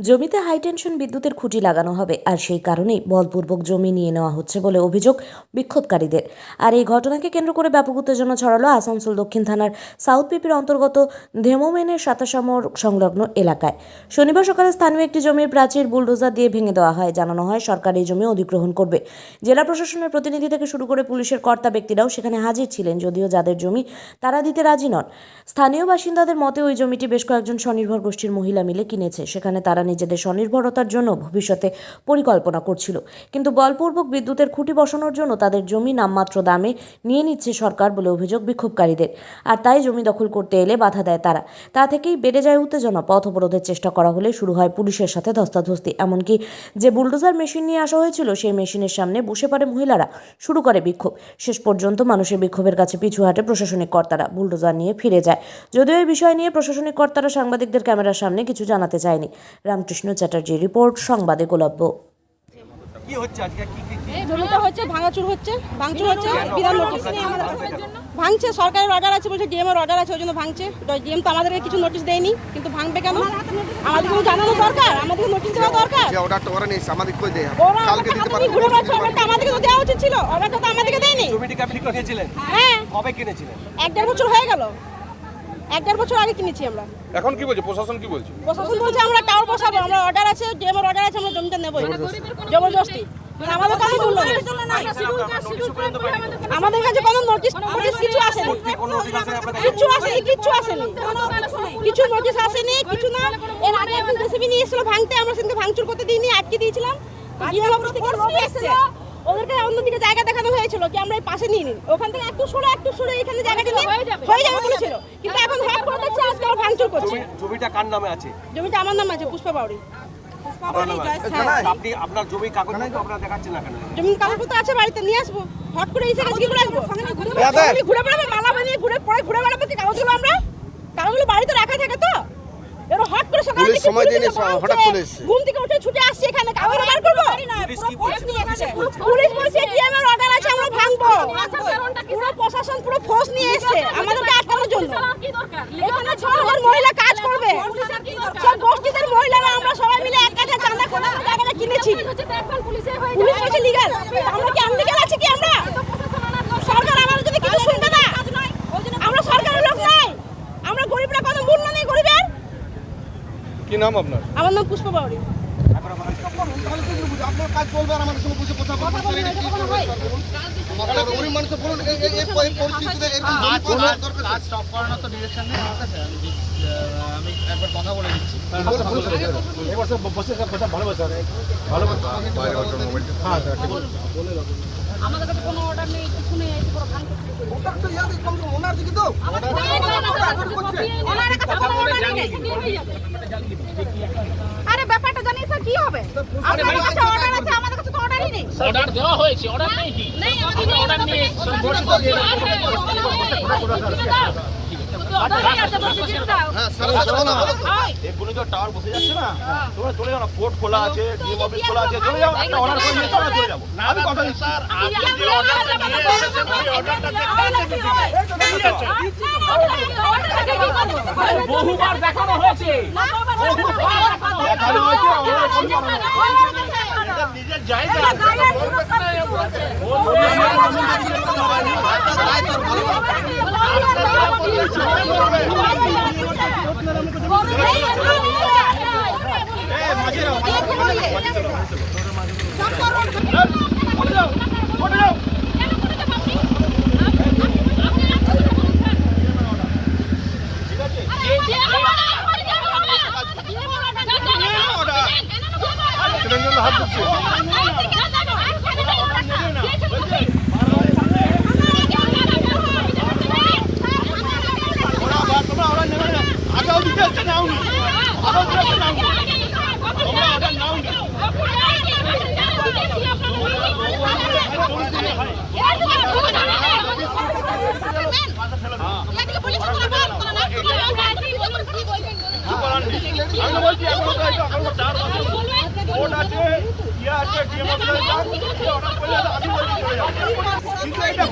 জমিতে হাইটেনশন বিদ্যুতের খুঁটি লাগানো হবে আর সেই কারণেই বলপূর্বক জমি নিয়ে নেওয়া হচ্ছে বলে অভিযোগ বিক্ষোভকারীদের। আর এই ঘটনাকে কেন্দ্র করে ব্যাপক উত্তেজনা ছড়ালো আসানসোল দক্ষিণ থানার সাউথ পিপির অন্তর্গত ধেমোমেনের সাতাশামর সংলগ্ন এলাকায়। শনিবার সকালে স্থানীয় একটি জমির প্রাচীর বুলডোজার দিয়ে ভেঙে দেওয়া হয়। জানানো হয় সরকার এই জমি অধিগ্রহণ করবে। জেলা প্রশাসনের প্রতিনিধি থেকে শুরু করে পুলিশের কর্তা ব্যক্তিরাও সেখানে হাজির ছিলেন, যদিও যাদের জমি তারা দিতে রাজি নন। স্থানীয় বাসিন্দাদের মতে ওই জমিটি বেশ কয়েকজন স্বনির্ভর গোষ্ঠীর মহিলা মিলে কিনেছে। সেখানে তারা নিজেদের স্বনির্ভরতার জন্য ভবিষ্যতে পরিকল্পনা করছিল, কিন্তু বলপূর্বক বিদ্যুতের খুঁটি বসানোর জন্য তাদের জমি নামমাত্র দামে নিয়ে নিচ্ছে সরকার বলে অভিযোগ বিক্ষোভকারীদের। আর তাই জমি দখল করতে এলে বাধা দেয় তারা। তা থেকেই বেড়ে যায় উত্তেজনা। পথ অবরোধের চেষ্টা করা হলে শুরু হয় পুলিশের সাথে ধস্তাধস্তি। এমনকি যে বুলডোজার মেশিন নিয়ে আসা হয়েছিল সেই মেশিনের সামনে বসে পড়ে মহিলারা। শুরু করে বিক্ষোভ। শেষ পর্যন্ত মানুষের বিক্ষোভের কাছে পিছু হাঁটে প্রশাসনিক কর্তারা। বুলডোজার নিয়ে ফিরে যায়। যদিও এই বিষয় নিয়ে প্রশাসনিক কর্তারা সাংবাদিকদের ক্যামেরার সামনে কিছু জানাতে চায়নি। রামকৃষ্ণ চ্যাটার্জি রিপোর্ট, সংবাদে গোলাব্য। কি হচ্ছে আজকে? এই জমিটা হচ্ছে ভাঙচুর হচ্ছে বিধান নোটিশ ভাঙছে। সরকারের অর্ডার আছে, বলছে ডিএম এর অর্ডার আছে, ওই জন্য ভাঙছে। ডিএম তো আমাদেরকে কিছু নোটিশ দেয়নি, কিন্তু ভাঙবে কেন? আমাদেরকে জানানো দরকার, আমাদেরকে নোটিশ দেওয়া দরকার। যে অর্ডারটা ওরা নেই, আমাদের কই দেয়? ওরা কালকে দিতে পারবে। ঘুরে বেড়াচ্ছে, অর্ডারটা আমাদেরকে তো দেওয়া উচিত ছিল। অর্ডারটা তো আমাদেরকে দেয়নি। জমিটা আপনি কিনেছিলেন? হ্যাঁ। কবে কিনেছিলেন? 1.5 বছর হয়ে গেল। 1.5 বছর আগে কিনেছি আমরা। এখন কি বলছে প্রশাসন? কি বলছে প্রশাসন? বলছে আমরা টাওয়ার বসাবো, আমরা অর্ডার আছে, ডিএম এর অর্ডার আছে, আমরা জমিটা নেবই জবরদস্তি। আমাদের কাছে মূল্য নেই। আমাদের কাছে কোনো নোটিশ কিছু আসেনি, কিছু নোটিশ আসেনি, কিছু না। এর আগে একজন জেসিবি নিয়ে এসেছিল ভাঙতে, আমরা সেদিন ভাঙচুর করতে দিইনি, আটকে দিয়েছিলাম। ওদেরকে অন্যদিকে জায়গা দেখানো হয়েছিল কি আমরা এই পাশে নিয়ে নিন, ওখান থেকে একটু সরে এখানে জায়গাটা নিয়ে হয়ে যাবে বলেছিল, কিন্তু এখন হ্যাক করে দিচ্ছে। আজকে আমরা ভাঙচুর করছি। জমিটা কার নামে আছে? জমিটা আমার নামে আছে, পুষ্পা বাউরি। আপনি আপনার জমির কাগজপত্র আপনারা দেখাচ্ছেন না কেন? জমির কাগজপত্র আছে, বাড়িতে নিয়ে আসবো। হট করে এসে কাছে কি করে আসবো? ঘুরে বেড়াবে, মালা বানিয়ে ঘুরে বেড়াবে কি কাগজগুলো? আমরা কাগজগুলো বাড়িতে রাখা থাকে তো। এর হট করে সকালে পুলিশ সময় দিয়ে হঠাৎ চলে এসেছে। ঘুম থেকে উঠে ছুটে আসছে এখানে, কাগজ বার করব। পুলিশ বলছে ডিএম এর অর্ডার আছে, আমরা ভাঙবো। পুরো প্রশাসন পুরো ফোর্স নিয়ে এসেছে আমাদেরকে আটকানোর জন্য। এখানে 6 মহিলা কাজ করবে, সব গোষ্ঠীদের মহিলারা। আমরা সবাই মিলে এক কাছে চাঁদা করে জায়গাটা কিনেছি। পুলিশ বলছে লিগ্যাল। আমরা কি আনলিগ্যাল আছে কি? আমরা সরকার আমাদের যদি কিছু শুনবে না। আমরা সরকারের লোক নই, আমরা গরিবরা। কোনো মূল্য নেই গরিবের। কি নাম আপনার? আমার নাম পুষ্পা বাউরি। আপনার কাজ বলবে আর আমাদের সঙ্গে বসে কথা বলবেন। গরিব মানুষ বলুন এই পরিস্থিতিতে কাজ স্টপ করানোর তো ডিরেকশন নেই আমার কাছে। আমি একবার কথা বলে দিচ্ছি। আমাদের কাছে কোনো অর্ডার নেই, কিছু নেই। ওনার দিকে তো আরে ব্যাপারটা জানি স্যার, কি হবে? আপনাদের কাছে অর্ডার আছে, আমাদের কাছে তো অর্ডারই নেই। অর্ডার দেওয়া হয়েছে, অর্ডার নেই কি? আমরা অর্ডার নিয়ে টাওয়ার বসে যাচ্ছে না, তোমরা চলে যাও না। কোর্ট খোলা আছে, ডিএম অফিস খোলা আছে, চলে যাও। একটা অর্ডার করে নিয়ে চলে যাবো। আমি কথা দিচ্ছি স্যার, আপনি যে অর্ডারটা নিয়ে এসেছেন সেই অর্ডারটা বহুবার দেখানো হয়েছে, দেখানো হয়েছে। নিজের জায়গা হাত দিচ্ছে। আগাও দিতে আসছে নাও, আগাও দিতে আসছে নাও, তোমরা অর্ডার নাও। আমি বলছি এখন চার মাসের কোর্ট আছে, ইয়ে আছে, ডিএম অর্ডার করলে আমি বলছি চলে যাবো। কিন্তু এটা